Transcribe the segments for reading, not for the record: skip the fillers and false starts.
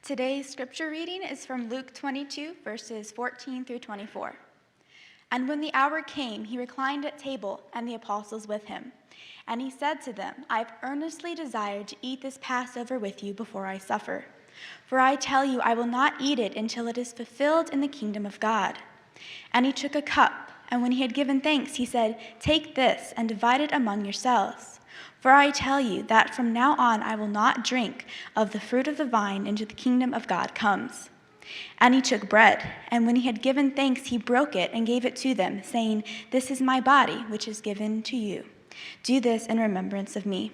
Today's scripture reading is from Luke 22, verses 14 through 24. And when the hour came, he reclined at table, and the apostles with him. And he said to them, I have earnestly desired to eat this Passover with you before I suffer. For I tell you, I will not eat it until it is fulfilled in the kingdom of God. And he took a cup, and when he had given thanks, he said, Take this and divide it among yourselves. For I tell you that from now on I will not drink of the fruit of the vine until the kingdom of God comes. And he took bread, and when he had given thanks, he broke it and gave it to them, saying, This is my body, which is given to you. Do this in remembrance of me.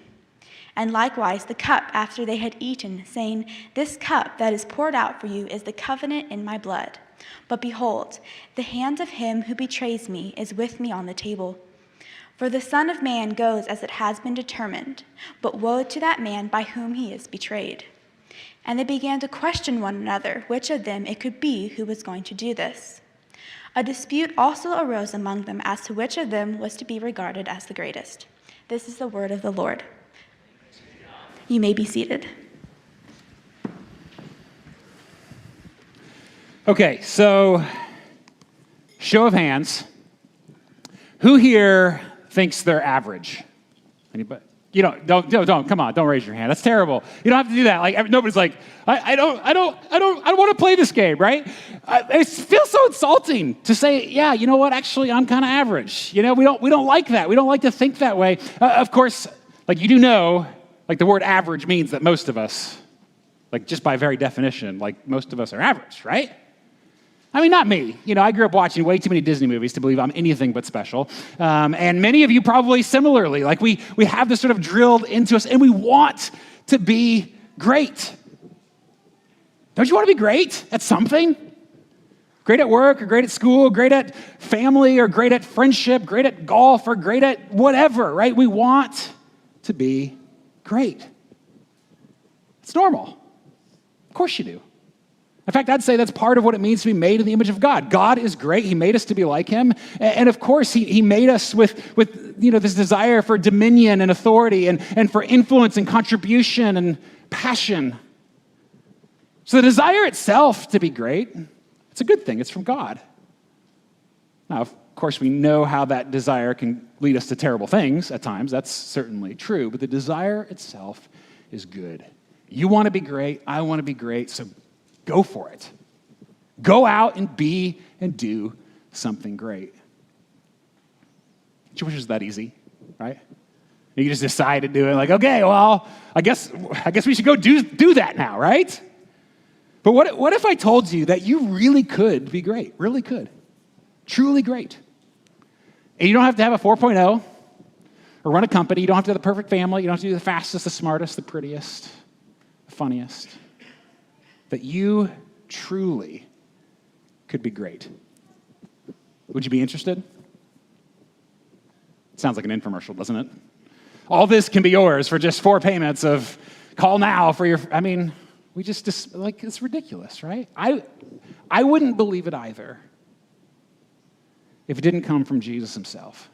And likewise the cup after they had eaten, saying, This cup that is poured out for you is the covenant in my blood. But behold, the hand of him who betrays me is with me on the table. For the Son of Man goes as it has been determined, but woe to that man by whom he is betrayed. And they began to question one another which of them it could be who was going to do this. A dispute also arose among them as to which of them was to be regarded as the greatest. This is the word of the Lord. You may be seated. Okay, so show of hands. Who here thinks they're average? Anybody? You don't, come on, don't raise your hand. That's terrible. You don't have to do that. Like, nobody's like, I don't want to play this game, right? It feels so insulting to say, yeah, you know what? Actually, I'm kind of average. We don't like that. We don't like to think that way. Of course, like you do know, like the word average means that most of us, like just by very definition, like most of us are average, right? I mean, not me. I grew up watching way too many Disney movies to believe I'm anything but special. And many of you probably similarly. Like we have this sort of drilled into us, and we want to be great. Don't you want to be great at something? Great at work, or great at school, great at family, or great at friendship, great at golf, or great at whatever, right? We want to be great. It's normal. Of course you do. In fact, I'd say that's part of what it means to be made in the image of God. God is great. He made us to be like him. And of course, he made us with this desire for dominion and authority and for influence and contribution and passion. So the desire itself to be great, it's a good thing. It's from God. Now, of course, we know how that desire can lead us to terrible things at times. That's certainly true. But the desire itself is good. You want to be great. I want to be great. So go for it. Go out and be and do something great. Don't you wish it was that easy, right? You just decide to do it like, okay, well, I guess we should go do that now, right? But what if I told you that you really could be great, really could, truly great? And you don't have to have a 4.0 or run a company. You don't have to have the perfect family. You don't have to be the fastest, the smartest, the prettiest, the funniest. That you truly could be great. Would you be interested? It sounds like an infomercial, doesn't it? All this can be yours for just 4 payments of call now for your, we just like, it's ridiculous, right? I wouldn't believe it either if it didn't come from Jesus himself.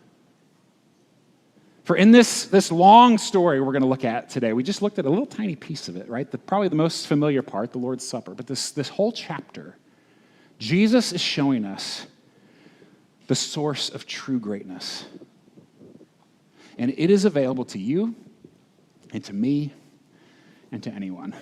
For in this long story we're going to look at today, we just looked at a little tiny piece of it, right? Probably the most familiar part, the Lord's Supper. But this whole chapter, Jesus is showing us the source of true greatness. And it is available to you and to me and to anyone.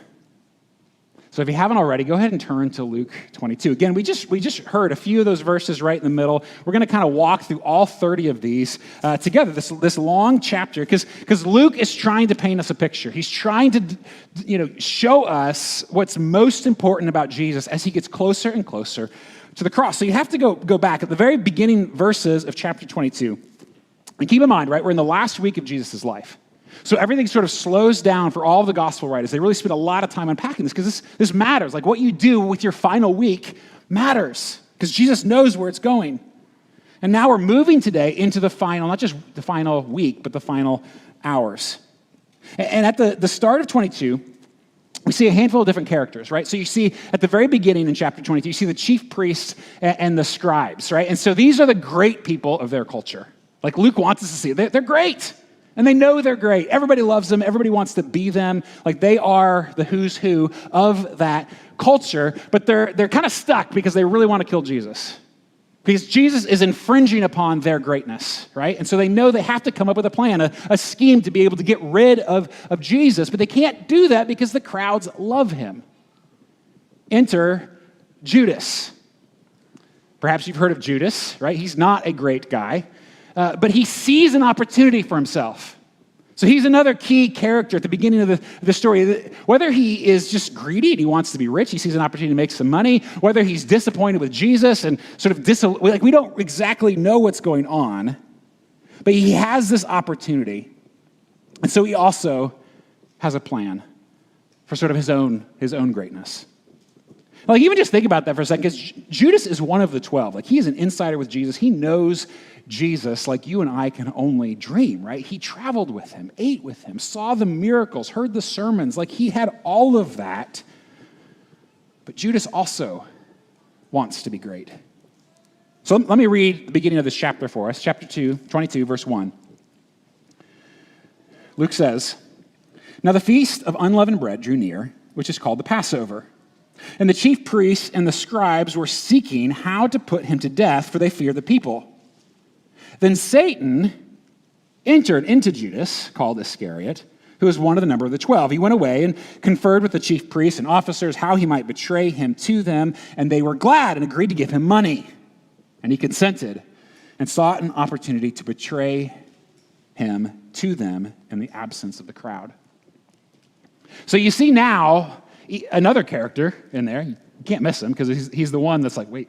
So if you haven't already, go ahead and turn to Luke 22. Again, we just heard a few of those verses right in the middle. We're going to kind of walk through all 30 of these together, this long chapter, because Luke is trying to paint us a picture. He's trying to show us what's most important about Jesus as he gets closer and closer to the cross. So you have to go back at the very beginning verses of chapter 22. And keep in mind, right, we're in the last week of Jesus' life. So everything sort of slows down for all of the gospel writers. They really spend a lot of time unpacking this because this matters. Like what you do with your final week matters because Jesus knows where it's going. And now we're moving today into the final, not just the final week, but the final hours. And at the start of 22, we see a handful of different characters, right? So you see at the very beginning in chapter 22, you see the chief priests and the scribes, right? And so these are the great people of their culture. Like Luke wants us to see, they're great. And they know they're great. Everybody loves them. Everybody wants to be them. Like they are the who's who of that culture, but they're kind of stuck because they really want to kill Jesus. Because Jesus is infringing upon their greatness, right? And so they know they have to come up with a plan, a scheme to be able to get rid of Jesus, but they can't do that because the crowds love him. Enter Judas. Perhaps you've heard of Judas, right? He's not a great guy, but he sees an opportunity for himself. So he's another key character at the beginning of the story. Whether he is just greedy and he wants to be rich, he sees an opportunity to make some money, whether he's disappointed with Jesus and sort of we don't exactly know what's going on, but he has this opportunity. And so he also has a plan for sort of his own greatness. Like, even just think about that for a second, because Judas is one of the 12. Like, he is an insider with Jesus. He knows Jesus like you and I can only dream, right? He traveled with him, ate with him, saw the miracles, heard the sermons. Like, he had all of that. But Judas also wants to be great. So let me read the beginning of this chapter for us, chapter 2, 22, verse 1. Luke says, "Now the feast of unleavened bread drew near, which is called the Passover. And the chief priests and the scribes were seeking how to put him to death, for they feared the people. Then Satan entered into Judas, called Iscariot, who was one of the number of the 12. He went away and conferred with the chief priests and officers how he might betray him to them, and they were glad and agreed to give him money. And he consented and sought an opportunity to betray him to them in the absence of the crowd." So you see now another character in there. You can't miss him because he's the one that's like, wait,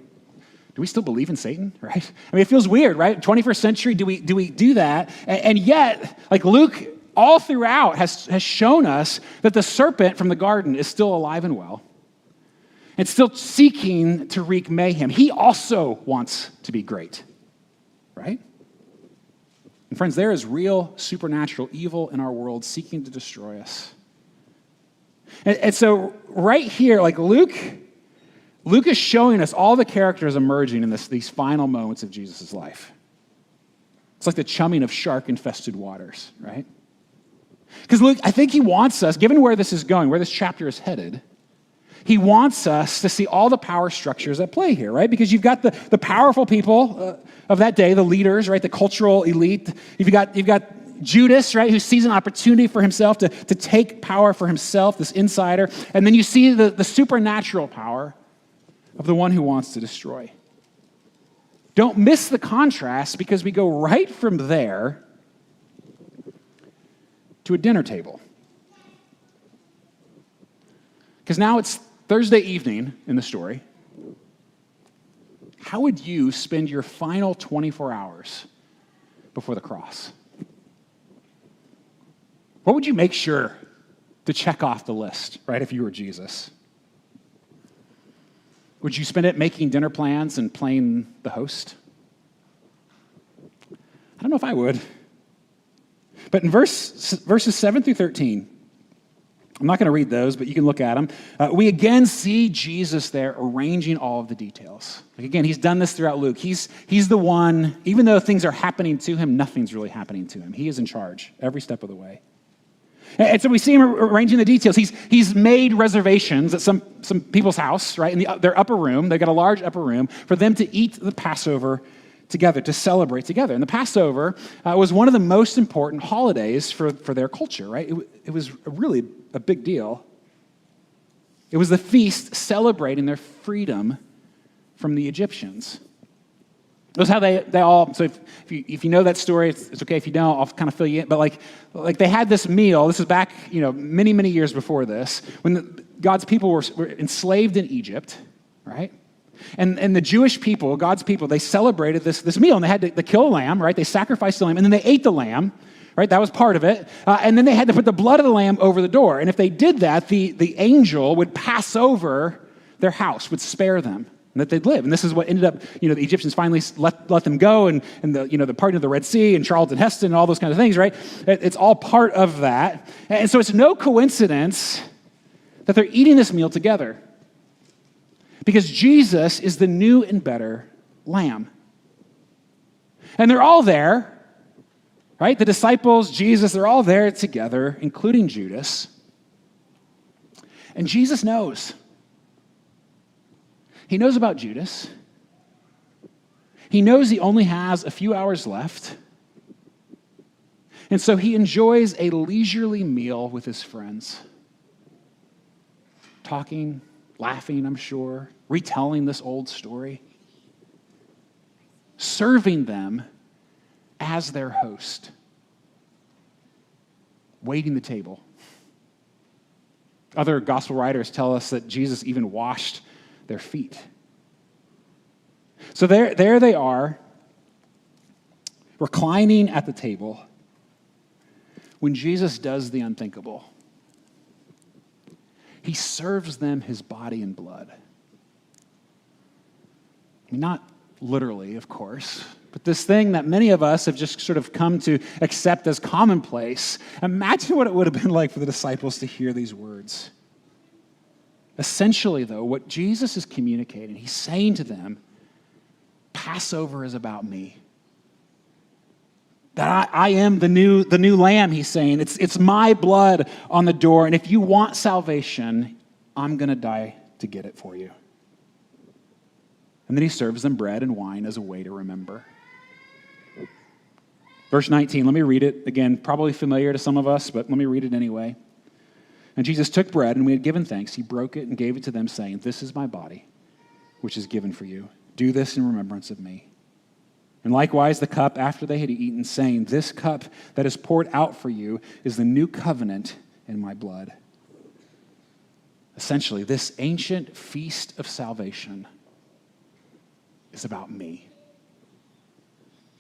do we still believe in Satan, right? I mean, it feels weird, right? 21st century, do we do that? And yet, like Luke all throughout has shown us that the serpent from the garden is still alive and well. It's still seeking to wreak mayhem. He also wants to be great, right? And friends, there is real supernatural evil in our world seeking to destroy us. And so right here, like Luke is showing us all the characters emerging in these final moments of Jesus' life. It's like the chumming of shark-infested waters, right? Because Luke, I think he wants us, given where this is going, where this chapter is headed, he wants us to see all the power structures at play here, right? Because you've got the powerful people of that day, the leaders, right? The cultural elite. You've got Judas, right, who sees an opportunity for himself to take power for himself, this insider. And then you see the supernatural power of the one who wants to destroy. Don't miss the contrast, because we go right from there to a dinner table. Because now it's Thursday evening in the story. How would you spend your final 24 hours before the cross? What would you make sure to check off the list, right, if you were Jesus? Would you spend it making dinner plans and playing the host? I don't know if I would. But in verses 7 through 13, I'm not going to read those, but you can look at them. We again see Jesus there arranging all of the details. Like, again, he's done this throughout Luke. He's the one, even though things are happening to him, nothing's really happening to him. He is in charge every step of the way. And so we see him arranging the details. He's made reservations at some people's house, right, in their upper room. They've got a large upper room for them to eat the Passover together, to celebrate together. And the Passover was one of the most important holidays for their culture, right? It was really a big deal. It was the feast celebrating their freedom from the Egyptians. That's how they all, so if you know that story, it's okay if you don't, I'll kind of fill you in. But like they had this meal, this is back, many, many years before this, when God's people were enslaved in Egypt, right? And the Jewish people, God's people, they celebrated this meal, and they had to kill a lamb, right? They sacrificed the lamb, and then they ate the lamb, right? That was part of it. And then they had to put the blood of the lamb over the door. And if they did that, the angel would pass over their house, would spare them, and that they'd live. And this is what ended up, the Egyptians finally let them go, and the parting of the Red Sea and Charlton Heston and all those kinds of things, right? It's all part of that. And so it's no coincidence that they're eating this meal together, because Jesus is the new and better lamb. And they're all there, right? The disciples, Jesus, they're all there together, including Judas. And Jesus knows. He knows about Judas. He knows he only has a few hours left. And so he enjoys a leisurely meal with his friends. Talking, laughing, I'm sure, retelling this old story. Serving them as their host. Waiting the table. Other gospel writers tell us that Jesus even washed their feet. So there they are, reclining at the table, when Jesus does the unthinkable. He serves them his body and blood. I mean, not literally, of course, but this thing that many of us have just sort of come to accept as commonplace. Imagine what it would have been like for the disciples to hear these words. Essentially, though, what Jesus is communicating, he's saying to them, Passover is about me. That I am the new lamb, he's saying. It's my blood on the door, and if you want salvation, I'm going to die to get it for you. And then he serves them bread and wine as a way to remember. Verse 19, let me read it. Again, probably familiar to some of us, but let me read it anyway. And Jesus took bread, and when he had given thanks, he broke it and gave it to them, saying, "This is my body, which is given for you. Do this in remembrance of me." And likewise the cup after they had eaten, saying, "This cup that is poured out for you is the new covenant in my blood." Essentially, this ancient feast of salvation is about me.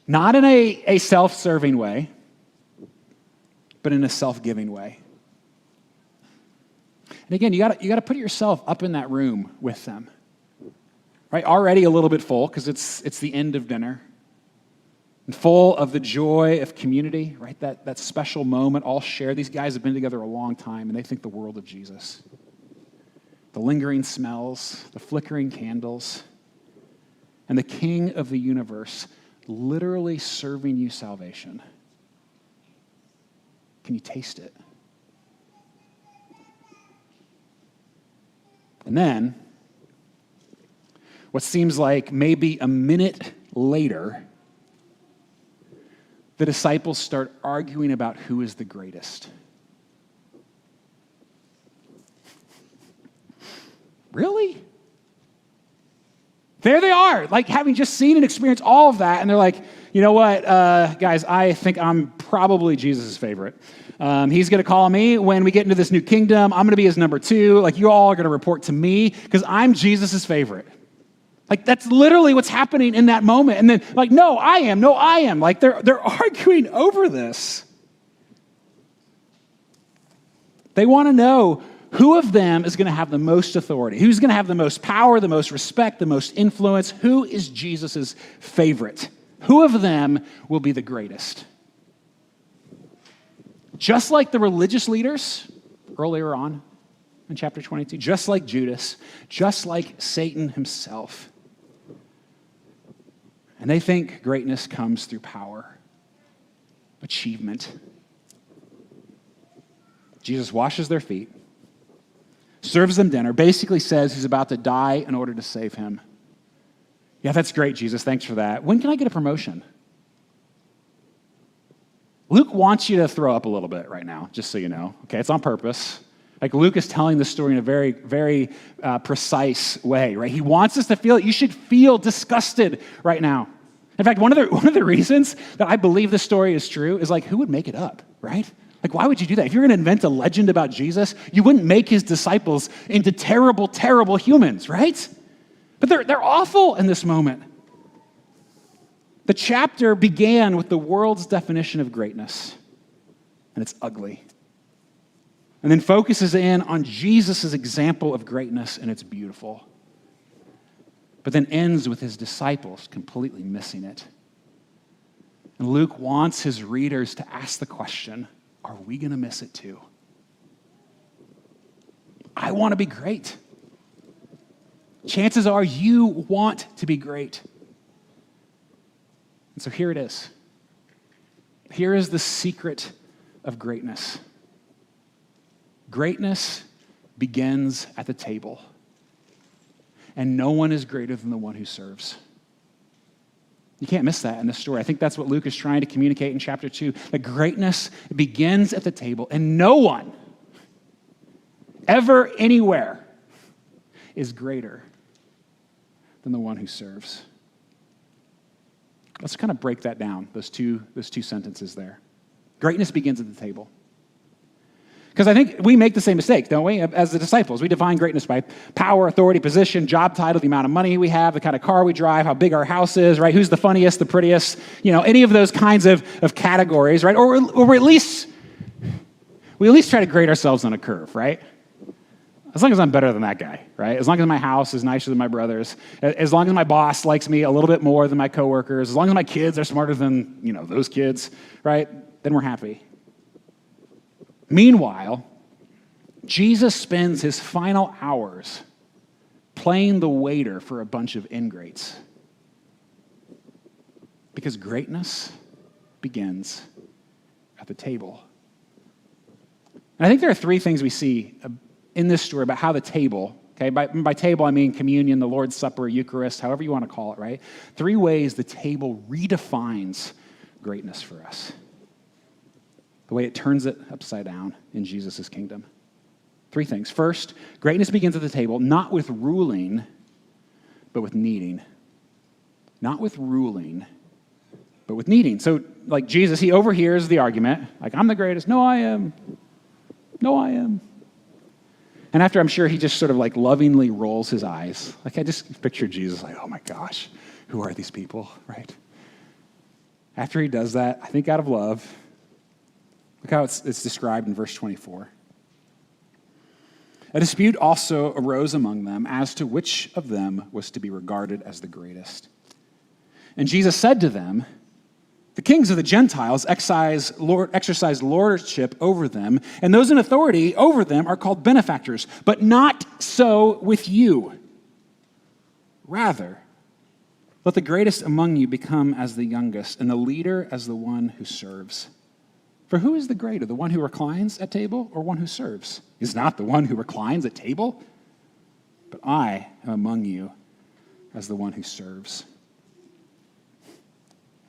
Not in a self-serving way, but in a self-giving way. And again, you got to put yourself up in that room with them. Right? Already a little bit full because it's the end of dinner. And full of the joy of community, right? That special moment all shared. These guys have been together a long time and they think the world of Jesus. The lingering smells, the flickering candles, and the King of the universe literally serving you salvation. Can you taste it? And then, what seems like maybe a minute later, the disciples start arguing about who is the greatest. Really? There they are, like having just seen and experienced all of that, and they're like, you know what, guys, I think I'm probably Jesus' favorite. He's going to call me when we get into this new kingdom. I'm going to be his number 2. Like, you all are going to report to me because I'm Jesus' favorite. Like, that's literally what's happening in that moment. And then, like, no, I am. Like, they're arguing over this. They want to know who of them is going to have the most authority, who's going to have the most power, the most respect, the most influence, who is Jesus' favorite, who of them will be the greatest. Just like the religious leaders earlier on in chapter 22, just like Judas, just like Satan himself. And they think greatness comes through power, achievement. Jesus washes their feet, serves them dinner, basically says he's about to die in order to save him. Yeah, that's great, Jesus. Thanks for that. When can I get a promotion? Luke wants you to throw up a little bit right now, just so you know. Okay, it's on purpose. Like, Luke is telling this story in a very, very precise way, right? He wants us to feel it. You should feel disgusted right now. In fact, one of the reasons that I believe this story is true is, like, who would make it up, right? Like, why would you do that? If you're going to invent a legend about Jesus, you wouldn't make his disciples into terrible, terrible humans, right? But they're awful in this moment. The chapter began with the world's definition of greatness, and it's ugly. And then focuses in on Jesus' example of greatness, and it's beautiful. But then ends with his disciples completely missing it. And Luke wants his readers to ask the question, are we going to miss it too? I want to be great. Chances are you want to be great. And so here it is. Here is the secret of greatness. Greatness begins at the table, and no one is greater than the one who serves. You can't miss that in this story. I think that's what Luke is trying to communicate in chapter 2, that greatness begins at the table, and no one ever anywhere is greater than the one who serves. Let's kind of break that down, those two sentences there. Greatness begins at the table. Because I think we make the same mistake, don't we? As the disciples, we define greatness by power, authority, position, job title, the amount of money we have, the kind of car we drive, how big our house is, right? Who's the funniest, the prettiest, any of those kinds of categories, right? Or we at least try to grade ourselves on a curve, right? As long as I'm better than that guy, right? As long as my house is nicer than my brother's, as long as my boss likes me a little bit more than my coworkers, as long as my kids are smarter than, those kids, right? Then we're happy. Meanwhile, Jesus spends his final hours playing the waiter for a bunch of ingrates. Because greatness begins at the table. And I think there are three things we see in this story about how the table, okay, by table I mean communion, the Lord's Supper, Eucharist, however you want to call it, right? Three ways the table redefines greatness for us. The way it turns it upside down in Jesus' kingdom. Three things. First, greatness begins at the table, not with ruling, but with needing. Not with ruling, but with needing. So, like Jesus, he overhears the argument, like, I'm the greatest. No, I am. No, I am. And after, I'm sure he just sort of like lovingly rolls his eyes. Like, I just picture Jesus like, oh my gosh, who are these people, right? After he does that, I think out of love, look how it's described in verse 24. A dispute also arose among them as to which of them was to be regarded as the greatest. And Jesus said to them, the kings of the Gentiles exercise lordship over them, and those in authority over them are called benefactors, but not so with you. Rather, let the greatest among you become as the youngest, and the leader as the one who serves. For who is the greater, the one who reclines at table or one who serves? Is not the one who reclines at table? But I am among you as the one who serves.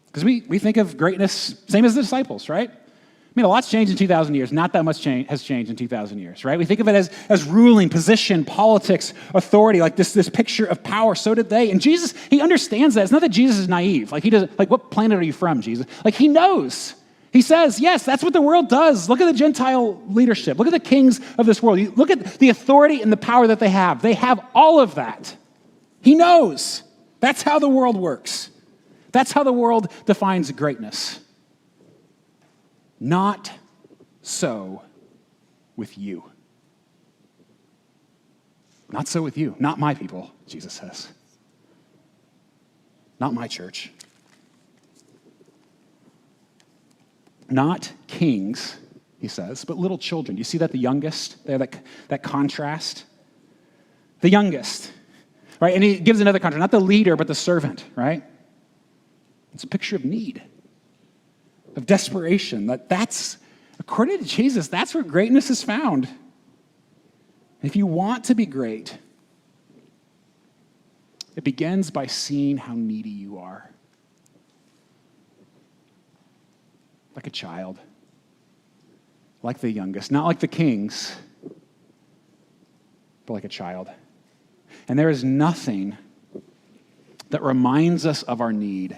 Because we think of greatness, same as the disciples, right? I mean, a lot's changed in 2,000 years. Not that much has changed in 2,000 years, right? We think of it as ruling, position, politics, authority, like this picture of power. So did they. And Jesus, he understands that. It's not that Jesus is naive. Like, he doesn't, like, what planet are you from, Jesus? Like, he knows. He says, yes, that's what the world does. Look at the Gentile leadership. Look at the kings of this world. Look at the authority and the power that they have. They have all of that. He knows. That's how the world works. That's how the world defines greatness. Not so with you. Not so with you. Not my people, Jesus says. Not my church. Not kings, he says, but little children. Do you see that? The youngest? They have that contrast. The youngest, right? And he gives another contrast. Not the leader, but the servant, right? It's a picture of need, of desperation. That's, according to Jesus, that's where greatness is found. If you want to be great, it begins by seeing how needy you are. Like a child, like the youngest, not like the kings, but like a child. And there is nothing that reminds us of our need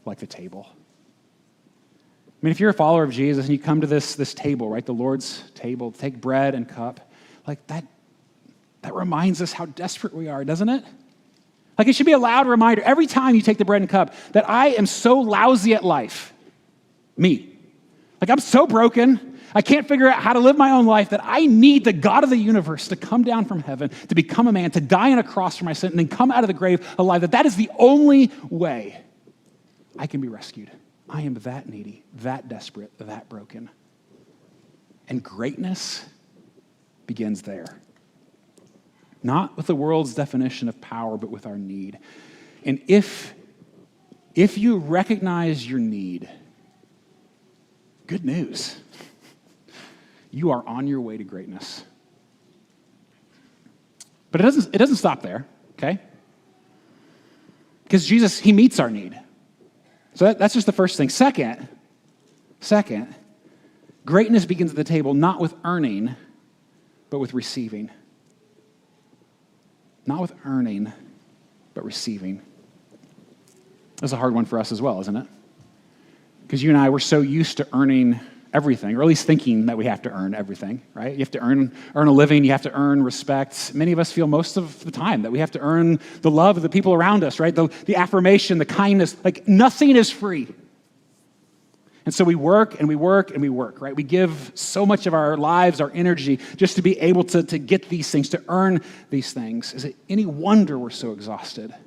like the table. I mean, if you're a follower of Jesus and you come to this table, right, the Lord's table, take bread and cup, like that reminds us how desperate we are, doesn't it? Like, it should be a loud reminder every time you take the bread and cup that I am so lousy at life. Me. Like, I'm so broken, I can't figure out how to live my own life, that I need the God of the universe to come down from heaven, to become a man, to die on a cross for my sin, and then come out of the grave alive, that is the only way I can be rescued. I am that needy, that desperate, that broken. And greatness begins there. Not with the world's definition of power, but with our need. And if you recognize your need, Good news. You are on your way to greatness. But it doesn't stop there, okay? Because Jesus, he meets our need. So that's just the first thing. Second, greatness begins at the table not with earning, but with receiving. Not with earning, but receiving. That's a hard one for us as well, isn't it? Because you and I, we're so used to earning everything, or at least thinking that we have to earn everything, right? You have to earn a living, you have to earn respect. Many of us feel most of the time that we have to earn the love of the people around us, right? The affirmation, the kindness, like nothing is free. And so we work and we work and we work, right? We give so much of our lives, our energy, just to be able to get these things, to earn these things. Is it any wonder we're so exhausted? I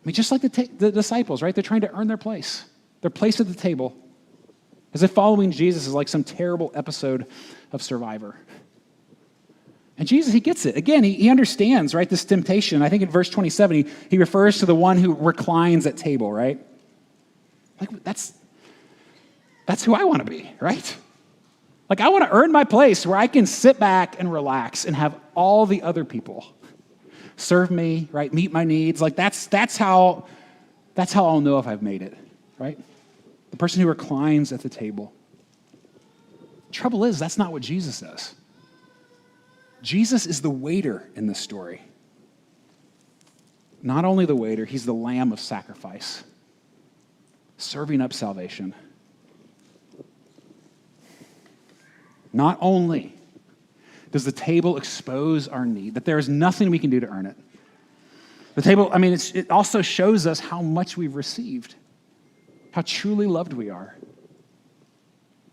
mean, just like the disciples, right? They're trying to earn their place at the table. As if following Jesus is like some terrible episode of Survivor. And Jesus, he gets it. Again, he understands, right, this temptation. I think in verse 27, he refers to the one who reclines at table, right? Like, that's who I want to be, right? Like, I want to earn my place where I can sit back and relax and have all the other people serve me, right, meet my needs. Like, that's how I'll know if I've made it, right? The person who reclines at the table. Trouble is, that's not what Jesus does. Jesus is the waiter in this story. Not only the waiter, he's the lamb of sacrifice, serving up salvation. Not only does the table expose our need, that there is nothing we can do to earn it. The table, I mean, it also shows us how much we've received. How truly loved we are.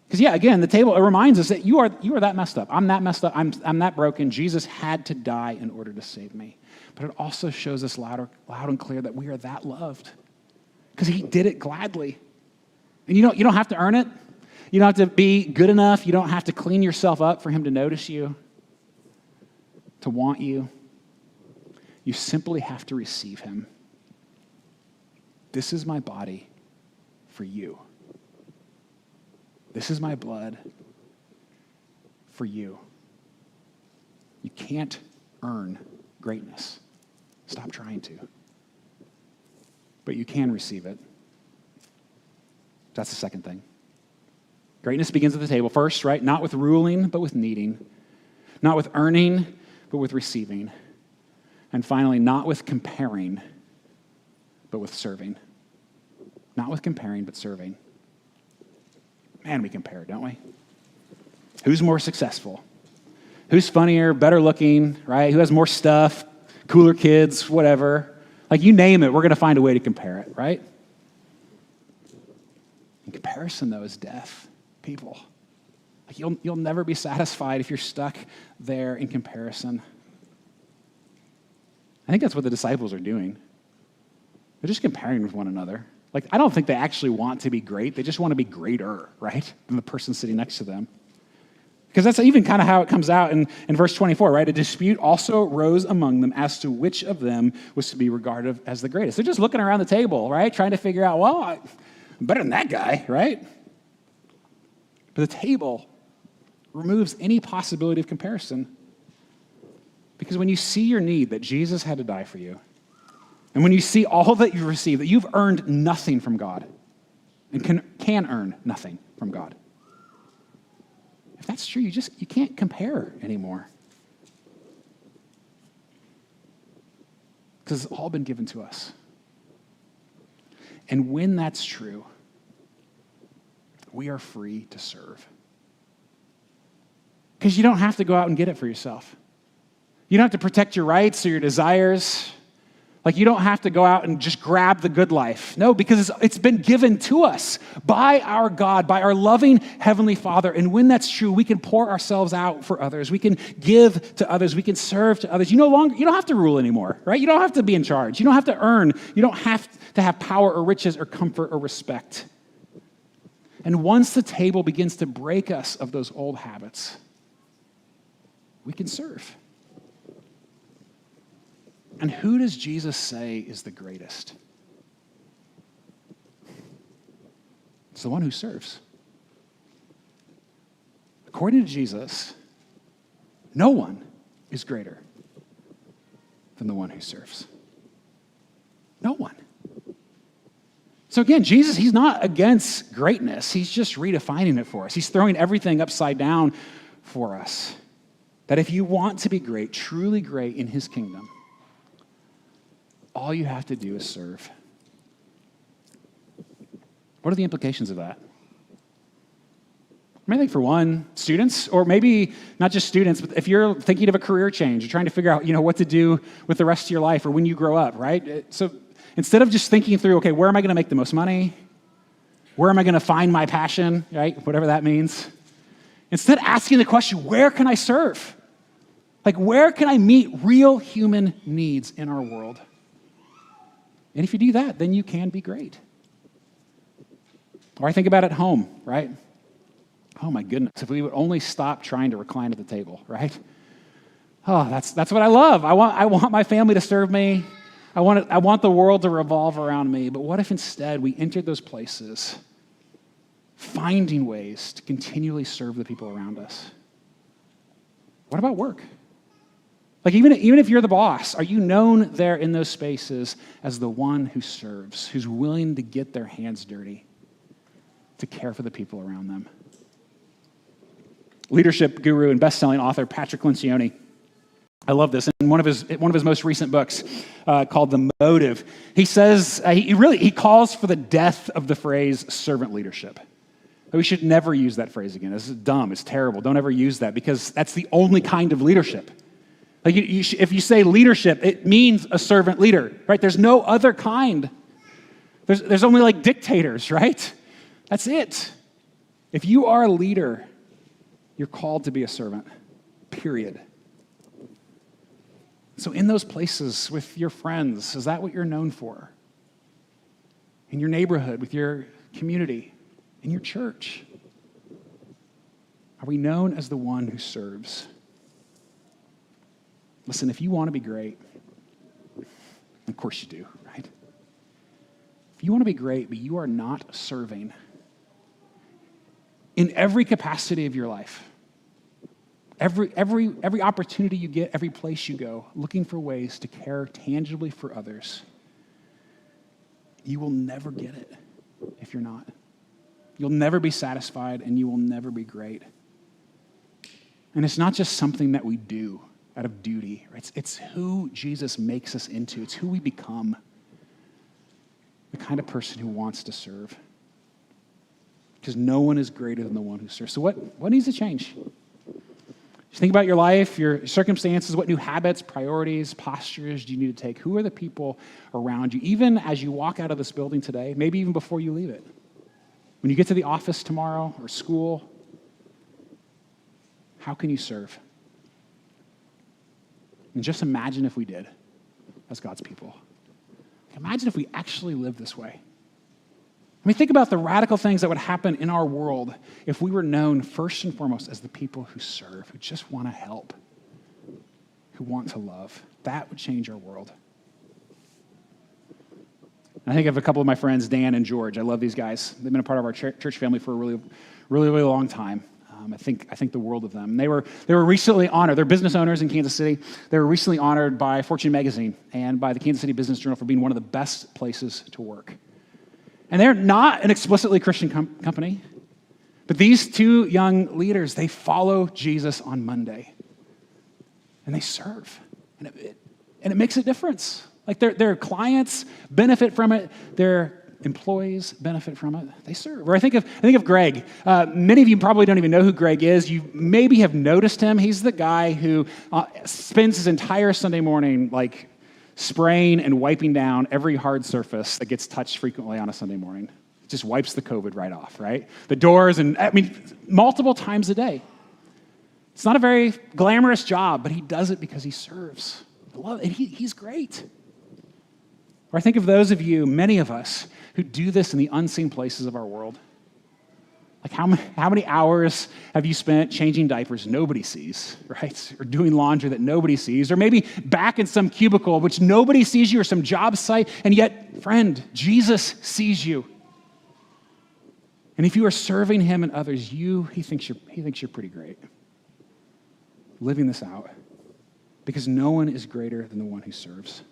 Because yeah, again, the table, it reminds us that you are that messed up. I'm that messed up. I'm that broken. Jesus had to die in order to save me. But it also shows us loud and clear that we are that loved. Because he did it gladly. And you don't have to earn it. You don't have to be good enough. You don't have to clean yourself up for him to notice you, to want you. You simply have to receive him. This is my body for you. This is my blood for you. You can't earn greatness. Stop trying to. But you can receive it. That's the second thing. Greatness begins at the table first, right? Not with ruling, but with needing. Not with earning, but with receiving. And finally, not with comparing, but with serving. Not with comparing, but serving. Man, we compare, don't we? Who's more successful? Who's funnier, better looking, right? Who has more stuff, cooler kids, whatever. Like you name it, we're going to find a way to compare it, right? And comparison, though, is death, people. Like you'll never be satisfied if you're stuck there in comparison. I think that's what the disciples are doing. They're just comparing with one another. Like, I don't think they actually want to be great. They just want to be greater, right, than the person sitting next to them. Because that's even kind of how it comes out in verse 24, right? A dispute also rose among them as to which of them was to be regarded as the greatest. They're just looking around the table, right, trying to figure out, well, I'm better than that guy, right? But the table removes any possibility of comparison. Because when you see your need that Jesus had to die for you, and when you see all that you've received, that you've earned nothing from God and can earn nothing from God. If that's true, you can't compare anymore. Because it's all been given to us. And when that's true, we are free to serve. Because you don't have to go out and get it for yourself. You don't have to protect your rights or your desires. Like, you don't have to go out and just grab the good life. No, because it's been given to us by our God, by our loving Heavenly Father. And when that's true, we can pour ourselves out for others. We can give to others. We can serve to others. You don't have to rule anymore, right? You don't have to be in charge. You don't have to earn. You don't have to have power or riches or comfort or respect. And once the table begins to break us of those old habits, we can serve. And who does Jesus say is the greatest? It's the one who serves. According to Jesus, no one is greater than the one who serves. No one. So again, Jesus, he's not against greatness. He's just redefining it for us. He's throwing everything upside down for us. That if you want to be great, truly great in his kingdom, all you have to do is serve. What are the implications of that? I think for one, students, or maybe not just students, but if you're thinking of a career change, you're trying to figure out, what to do with the rest of your life or when you grow up, right? So instead of just thinking through, okay, where am I going to make the most money? Where am I going to find my passion, right? Whatever that means. Instead, asking the question, where can I serve? Like, where can I meet real human needs in our world? And if you do that, then you can be great. Or I think about at home, right? Oh my goodness, if we would only stop trying to recline at the table, right? Oh, that's what I love. I want my family to serve me. I want the world to revolve around me. But what if instead we entered those places finding ways to continually serve the people around us? What about work? Like even if you're the boss, are you known there in those spaces as the one who serves, who's willing to get their hands dirty to care for the people around them? Leadership guru and best-selling author Patrick Lencioni, I love this. In one of his most recent books called The Motive, he says he calls for the death of the phrase servant leadership. We should never use that phrase again. This is dumb. It's terrible. Don't ever use that because that's the only kind of leadership. Like if you say leadership, it means a servant leader, right? There's no other kind. There's only like dictators, right? That's it. If you are a leader, you're called to be a servant, period. So in those places with your friends, is that what you're known for? In your neighborhood, with your community, in your church? Are we known as the one who serves? Listen, if you want to be great, of course you do, right? If you want to be great, but you are not serving in every capacity of your life, every opportunity you get, every place you go, looking for ways to care tangibly for others, you will never get it if you're not. You'll never be satisfied and you will never be great. And it's not just something that we do out of duty. Right? It's who Jesus makes us into. It's who we become. The kind of person who wants to serve. Because no one is greater than the one who serves. So what needs to change? Just think about your life, your circumstances, what new habits, priorities, postures do you need to take? Who are the people around you? Even as you walk out of this building today, maybe even before you leave it. When you get to the office tomorrow or school, how can you serve? And just imagine if we did as God's people. Imagine if we actually lived this way. I mean, think about the radical things that would happen in our world if we were known first and foremost as the people who serve, who just want to help, who want to love. That would change our world. I think of a couple of my friends, Dan and George. I love these guys. They've been a part of our church family for a really, really, really long time. I think the world of them. They were recently honored. They're business owners in Kansas City. They were recently honored by Fortune magazine and by the Kansas City Business Journal for being one of the best places to work. And they're not an explicitly Christian company, but these two young leaders, they follow Jesus on Monday, and they serve, and it makes a difference. Like their clients benefit from it, their employees benefit from it. They serve. Or I think of Greg. Many of you probably don't even know who Greg is. You maybe have noticed him. He's the guy who spends his entire Sunday morning like spraying and wiping down every hard surface that gets touched frequently on a Sunday morning. Just wipes the COVID right off, right? The doors, and multiple times a day. It's not a very glamorous job, but he does it because he serves. I love it. And he's great. Or I think of those of you, many of us, who do this in the unseen places of our world. Like how many hours have you spent changing diapers nobody sees, right? Or doing laundry that nobody sees, or maybe back in some cubicle which nobody sees you, or some job site, and yet, friend, Jesus sees you. And if you are serving him and others, he thinks you're pretty great. Living this out. Because no one is greater than the one who serves.